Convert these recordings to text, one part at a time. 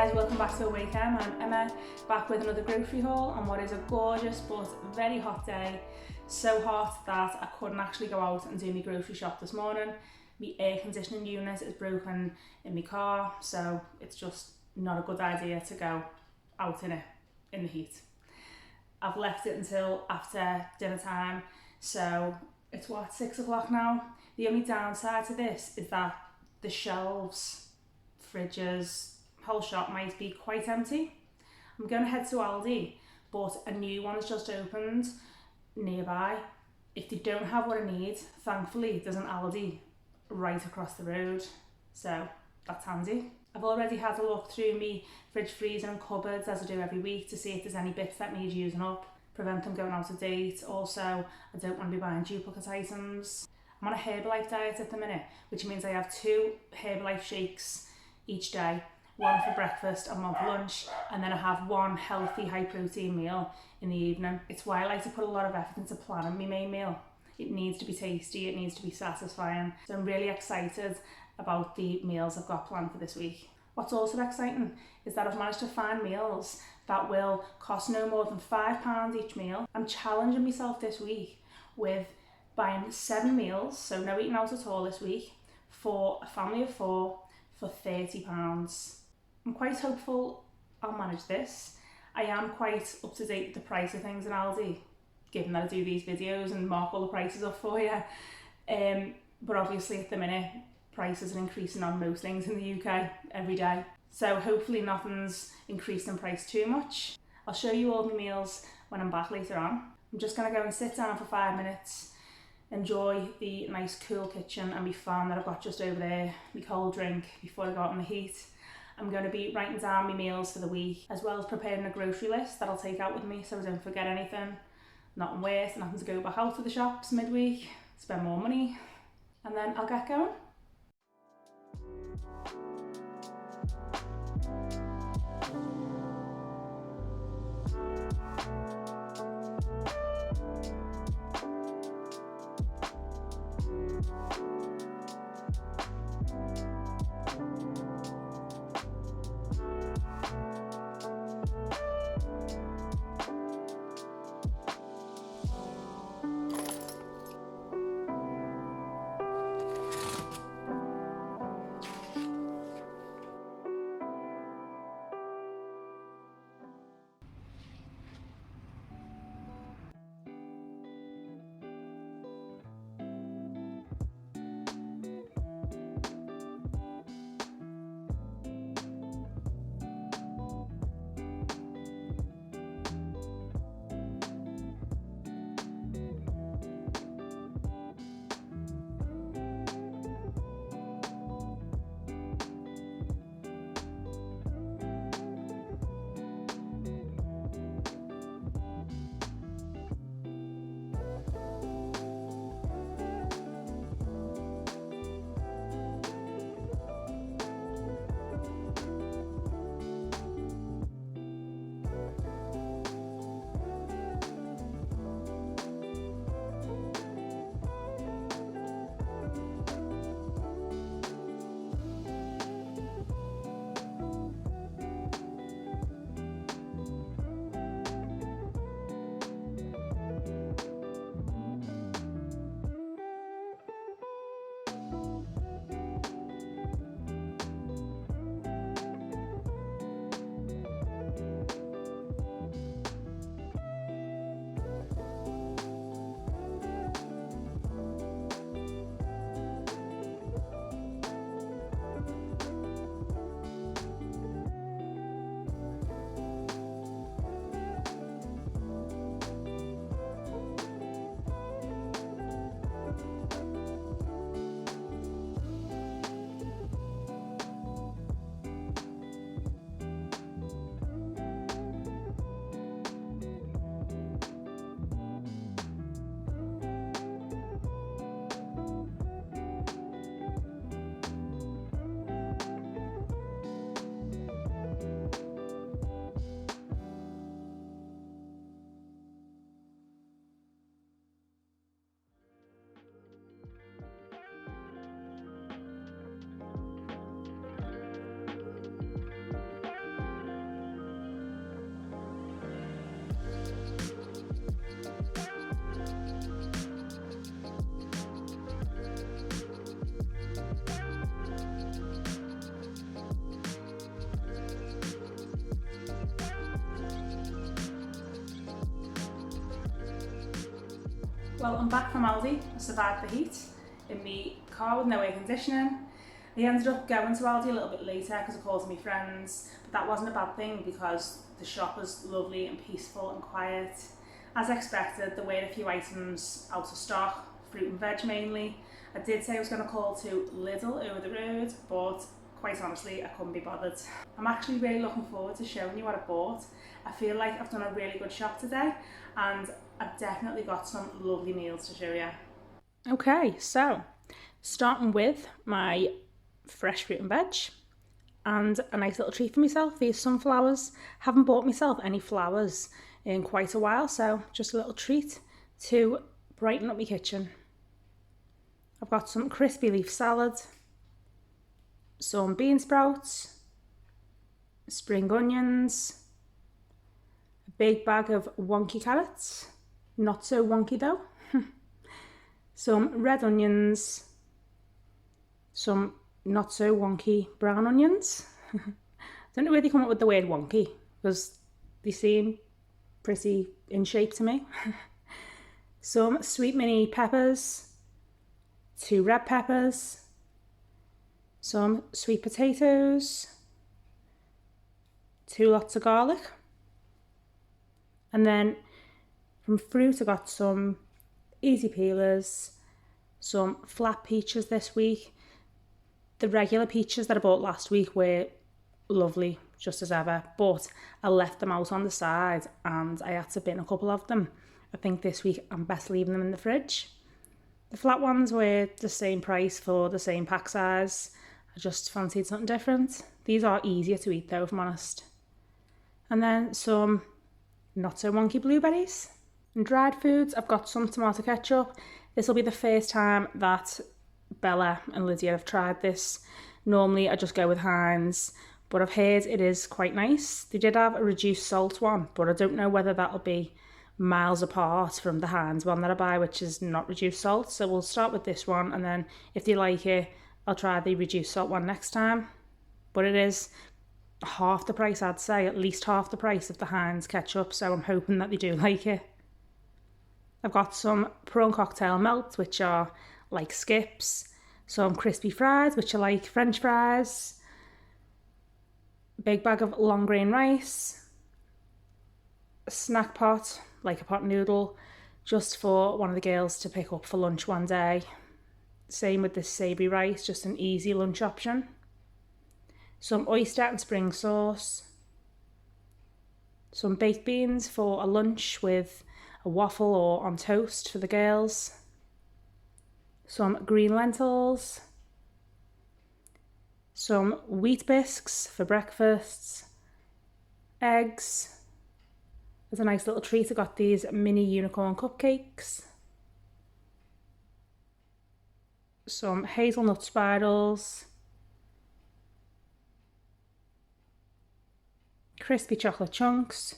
guys, welcome back to Awaken. I'm Emma, back with another grocery haul on what is a gorgeous but very hot day. So hot that I couldn't actually go out and do my grocery shop this morning. My air conditioning unit is broken in my car, so it's just not a good idea to go out in it in the heat. I've left it until after dinner time, so it's 6 o'clock now. The only downside to this is that the shelves, fridges, whole shop might be quite empty. I'm going to head to Aldi, but a new one has just opened nearby. If they don't have what I need, thankfully there's an Aldi right across the road, so that's handy. I've already had a look through my fridge, freezer and cupboards as I do every week to see if there's any bits that need using up, prevent them going out of date. Also, I don't want to be buying duplicate items. I'm on a Herbalife diet at the minute, which means I have 2 Herbalife shakes each day, one for breakfast and one for lunch, and then I have one healthy high protein meal in the evening. It's why I like to put a lot of effort into planning my main meal. It needs to be tasty, it needs to be satisfying. So I'm really excited about the meals I've got planned for this week. What's also exciting is that I've managed to find meals that will cost no more than £5 each meal. I'm challenging myself this week with buying 7 meals, so no eating out at all this week, for a family of 4 for £30. I'm quite hopeful I'll manage this. I am quite up to date with the price of things in Aldi, given that I do these videos and mark all the prices up for you. But obviously at the minute, prices are increasing on most things in the UK every day. So hopefully nothing's increased in price too much. I'll show you all my meals when I'm back later on. I'm just going to go and sit down for 5 minutes, enjoy the nice cool kitchen and my fan that I've got just over there, my cold drink before I go out in the heat. I'm going to be writing down my meals for the week, as well as preparing a grocery list that I'll take out with me so I don't forget anything. Nothing worse than having to go back out to the shops midweek, spend more money, and then I'll get going. Well, I'm back from Aldi. I survived the heat in my car with no air conditioning. I ended up going to Aldi a little bit later because I called to my friends, but that wasn't a bad thing because the shop was lovely and peaceful and quiet. As expected, there were a few items out of stock, fruit and veg mainly. I did say I was going to call to Lidl over the road, but quite honestly, I couldn't be bothered. I'm actually really looking forward to showing you what I bought. I feel like I've done a really good shop today, and I've definitely got some lovely meals to show you. Okay, so starting with my fresh fruit and veg and a nice little treat for myself, these sunflowers. Haven't bought myself any flowers in quite a while, so just a little treat to brighten up my kitchen. I've got some crispy leaf salad, some bean sprouts, spring onions, a big bag of wonky carrots, not so wonky though, some red onions, some not so wonky brown onions. Don't know where they come up with the word wonky because they seem pretty in shape to me. Some sweet mini peppers, 2 red peppers, some sweet potatoes, 2 lots of garlic, and then from fruit I got some easy peelers, some flat peaches this week. The regular peaches that I bought last week were lovely, just as ever, but I left them out on the side and I had to bin a couple of them. I think this week I'm best leaving them in the fridge. The flat ones were the same price for the same pack size. I just fancied something different. These are easier to eat though, if I'm honest. And then some not so wonky blueberries. In dried foods, I've got some tomato ketchup. This will be the first time that Bella and Lydia have tried this. Normally I just go with Heinz, but I've heard it is quite nice. They did have a reduced salt one, but I don't know whether that'll be miles apart from the Heinz one that I buy, which is not reduced salt. So we'll start with this one, and then if they like it, I'll try the reduced salt one next time. But it is half the price, I'd say, at least half the price of the Heinz ketchup, so I'm hoping that they do like it. I've got some prawn cocktail melt, which are like skips, some crispy fries, which are like French fries, a big bag of long grain rice, a snack pot, like a pot noodle, just for one of the girls to pick up for lunch one day. Same with this savoury rice, just an easy lunch option. Some oyster and spring sauce, some baked beans for a lunch with a waffle or on toast for the girls, some green lentils, some wheat bisques for breakfasts, eggs. There's a nice little treat. I got these mini unicorn cupcakes, some hazelnut spirals, crispy chocolate chunks,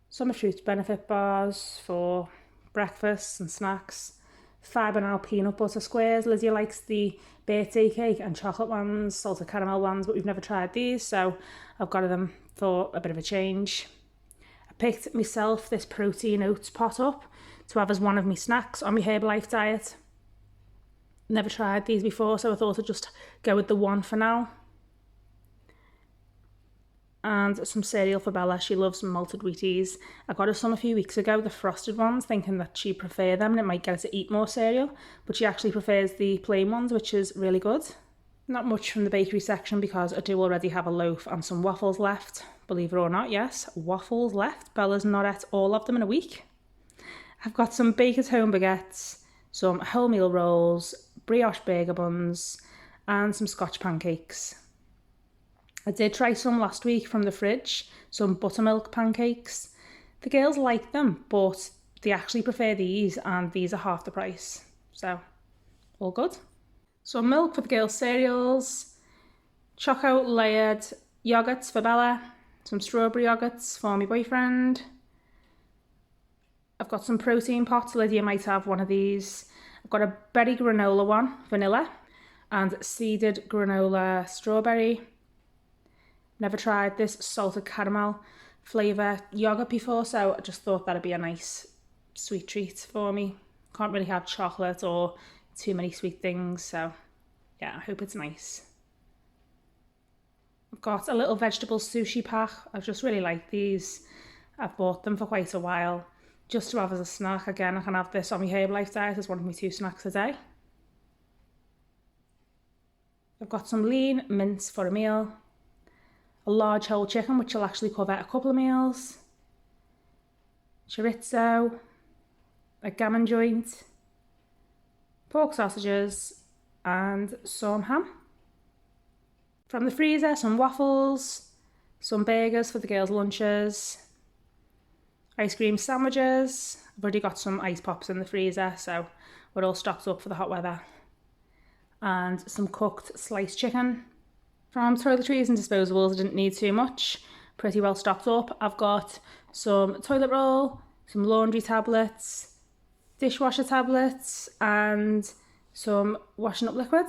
some Fruits Benefit bars for breakfast and snacks, 5 banana peanut butter squares. Lydia likes the birthday cake and chocolate ones, salted caramel ones, but we've never tried these, so I've got them for a bit of a change. I picked myself this protein oats pot up to have as one of my snacks on my Herbalife diet. Never tried these before, so I thought I'd just go with the one for now. And some cereal for Bella. She loves malted Wheaties. I got her some a few weeks ago, the frosted ones, thinking that she'd prefer them and it might get her to eat more cereal, but she actually prefers the plain ones, which is really good. Not much from the bakery section because I do already have a loaf and some waffles left. Believe it or not, yes, waffles left. Bella's not ate all of them in a week. I've got some Baker's Home baguettes, some wholemeal rolls, brioche burger buns, and some Scotch pancakes. I did try some last week from the fridge, some buttermilk pancakes. The girls like them, but they actually prefer these, and these are half the price. So, all good. Some milk for the girls' cereals, choco layered yogurts for Bella, some strawberry yogurts for my boyfriend. I've got some protein pots. Lydia might have one of these. I've got a berry granola one, vanilla, and seeded granola strawberry. Never tried this salted caramel flavour yogurt before, so I just thought that'd be a nice sweet treat for me. Can't really have chocolate or too many sweet things, so yeah, I hope it's nice. I've got a little vegetable sushi pack. I just really like these. I've bought them for quite a while, just to have as a snack. Again, I can have this on my Herbalife diet as one of my 2 snacks a day. I've got some lean mince for a meal, a large whole chicken, which will actually cover a couple of meals, chorizo, a gammon joint, pork sausages, and some ham. From the freezer, some waffles, some burgers for the girls' lunches, ice cream sandwiches. I've already got some ice pops in the freezer, so we're all stocked up for the hot weather. And some cooked sliced chicken. From toiletries and disposables, I didn't need too much. Pretty well stocked up. I've got some toilet roll, some laundry tablets, dishwasher tablets, and some washing up liquid.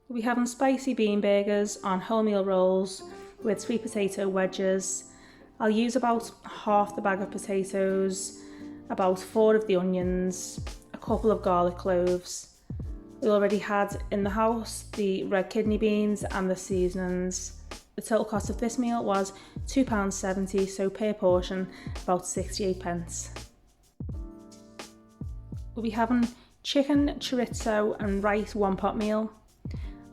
We'll be having spicy bean burgers on wholemeal rolls with sweet potato wedges. I'll use about half the bag of potatoes, about 4 of the onions, a couple of garlic cloves. We already had in the house the red kidney beans and the seasonings. The total cost of this meal was £2.70, so per portion about 68 pence. We'll be having chicken, chorizo and rice one pot meal.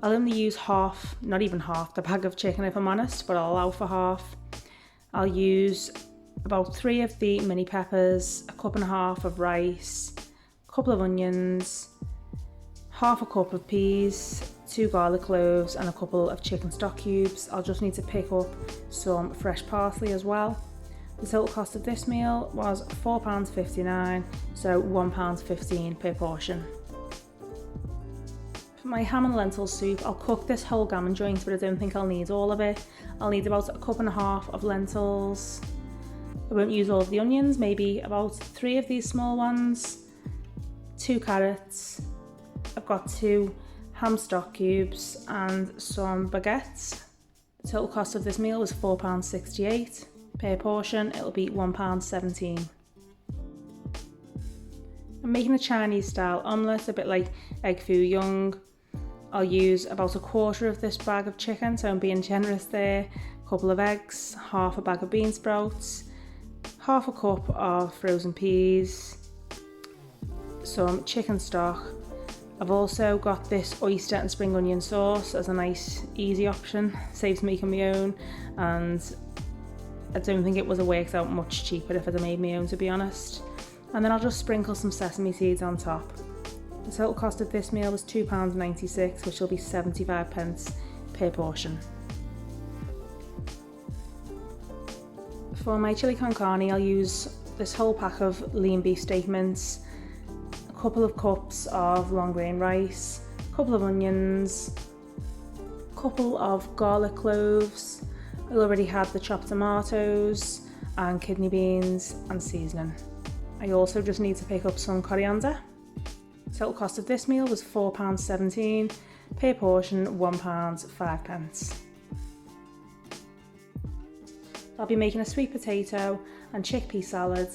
I'll only use half, not even half, the bag of chicken if I'm honest, but I'll allow for half. I'll use about 3 of the mini peppers, a cup and a half of rice, a couple of onions, half a cup of peas, 2 garlic cloves and a couple of chicken stock cubes. I'll just need to pick up some fresh parsley as well. The total cost of this meal was £4.59, so £1.15 per portion. For my ham and lentil soup, I'll cook this whole gammon joint, but I don't think I'll need all of it. I'll need about a cup and a half of lentils. I won't use all of the onions, maybe about 3 of these small ones, 2 carrots. I've got 2 ham stock cubes and some baguettes. The total cost of this meal was £4.68. Per portion, it'll be £1.17. I'm making a Chinese style omelette, a bit like egg foo young. I'll use about a quarter of this bag of chicken, so I'm being generous there. A couple of eggs, half a bag of bean sprouts, half a cup of frozen peas, some chicken stock. I've also got this oyster and spring onion sauce as a nice easy option. Saves making my own, and I don't think it would have worked out much cheaper if I'd have made my own, to be honest. And then I'll just sprinkle some sesame seeds on top. The total cost of this meal was £2.96, which will be 75 pence per portion. For my chili con carne, I'll use this whole pack of lean beef steak mince, a couple of cups of long grain rice, a couple of onions, a couple of garlic cloves. I already had the chopped tomatoes and kidney beans and seasoning. I also just need to pick up some coriander. The total cost of this meal was £4.17, per portion £1.05. I'll be making a sweet potato and chickpea salad.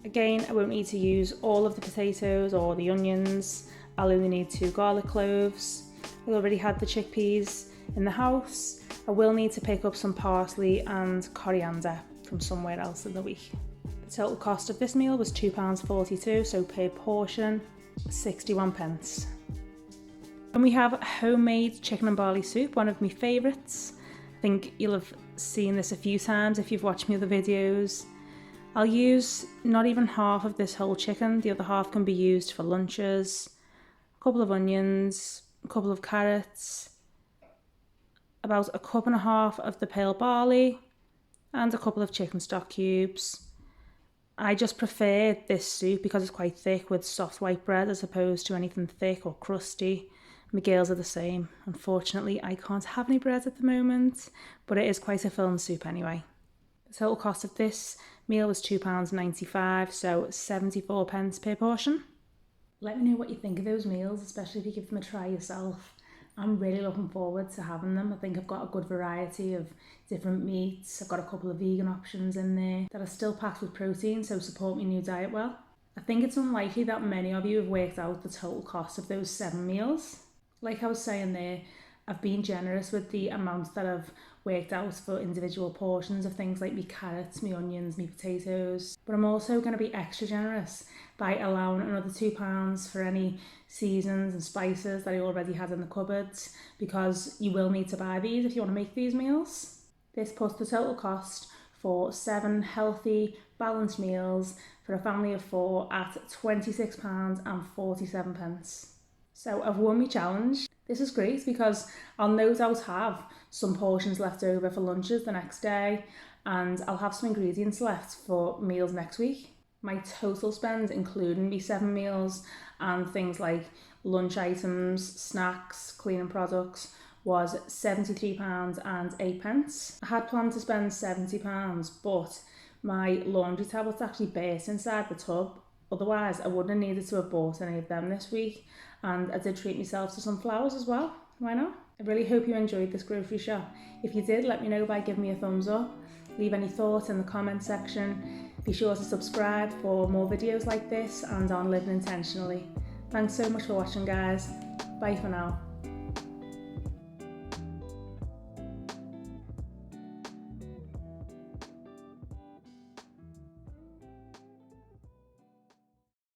Again, I won't need to use all of the potatoes or the onions. I'll only need 2 garlic cloves. I already had the chickpeas in the house. I will need to pick up some parsley and coriander from somewhere else in the week. The total cost of this meal was £2.42, so per portion 61 pence. And we have homemade chicken and barley soup, one of my favourites. I think you'll have seen this a few times if you've watched my other videos. I'll use not even half of this whole chicken, the other half can be used for lunches. A couple of onions, a couple of carrots, about a cup and a half of the pale barley, and a couple of chicken stock cubes. I just prefer this soup because it's quite thick with soft white bread as opposed to anything thick or crusty. My girls are the same. Unfortunately, I can't have any bread at the moment, but it is quite a filling soup anyway. The total cost of this meal was £2.95, so 74 pence per portion. Let me know what you think of those meals, especially if you give them a try yourself. I'm really looking forward to having them. I think I've got a good variety of different meats. I've got a couple of vegan options in there that are still packed with protein, so support my new diet well. I think it's unlikely that many of you have worked out the total cost of those 7 meals. Like I was saying there, I've been generous with the amount that I've worked out for individual portions of things like me carrots, me onions, me potatoes. But I'm also going to be extra generous by allowing another £2 for any seasons and spices that I already had in the cupboards, because you will need to buy these if you want to make these meals. This puts the total cost for 7 healthy, balanced meals for a family of 4 at £26.47. So I've won my challenge. This is great because I'll no doubt have some portions left over for lunches the next day, and I'll have some ingredients left for meals next week. My total spend, including me 7 meals and things like lunch items, snacks, cleaning products, was £73.08. I had planned to spend £70, but my laundry tablets actually burst inside the tub. Otherwise, I wouldn't have needed to have bought any of them this week. And I did treat myself to some flowers as well. Why not? I really hope you enjoyed this grocery shop. If you did, let me know by giving me a thumbs up. Leave any thoughts in the comment section. Be sure to subscribe for more videos like this and on living intentionally. Thanks so much for watching, guys. Bye for now.